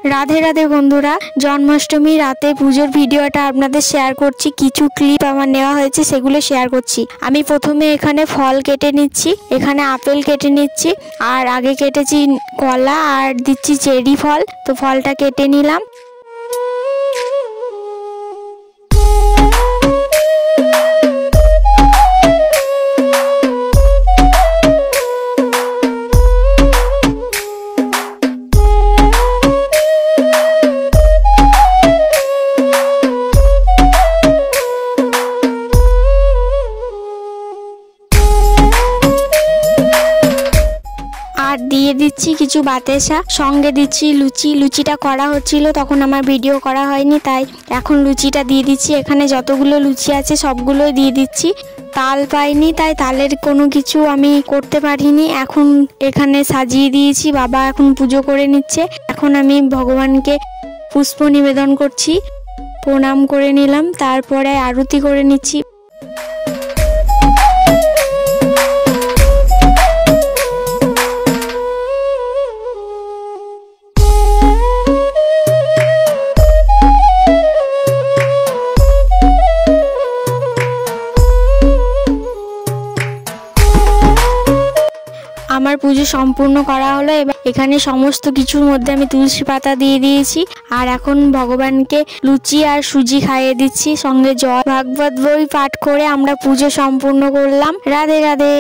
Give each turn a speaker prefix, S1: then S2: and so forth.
S1: রাধে রাধে বন্ধুরা, জন্মাষ্টমী রাতে পুজোর ভিডিওটা আপনাদের শেয়ার করছি। কিছু ক্লিপ আমার নেওয়া হয়েছে, সেগুলো শেয়ার করছি। আমি প্রথমে এখানে ফল কেটে নিচ্ছি, এখানে আপেল কেটে নিচ্ছি, আর আগে কেটেছি কলা আর দিচ্ছি চেরি ফল। তো ফলটা কেটে নিলাম। আর দিয়ে দিচ্ছি কিছু বাতাসা, সঙ্গে দিচ্ছি লুচি। লুচিটা করা হচ্ছিল, তখন আমার ভিডিও করা হয়নি, তাই এখন লুচিটা দিয়ে দিচ্ছি। এখানে যতগুলো লুচি আছে সবগুলোই দিয়ে দিচ্ছি। তাল পাইনি, তাই তালের কোনো কিছু আমি করতে পারিনি। এখন এখানে সাজিয়ে দিয়েছি, বাবা এখন পুজো করে নিচ্ছে। এখন আমি ভগবানকে পুষ্প নিবেদন করছি, প্রণাম করে নিলাম, তারপরে আরতি করে নিচ্ছি। আমার পুজো সম্পূর্ণ করা হলো। এবার এখানে সমস্ত কিছুর মধ্যে আমি তুলসী পাতা দিয়ে দিয়েছি, আর এখন ভগবানকে লুচি আর সুজি খাইয়ে দিচ্ছি, সঙ্গে জল। ভাগবত বই পাঠ করে আমরা পুজো সম্পূর্ণ করলাম। রাধে রাধে।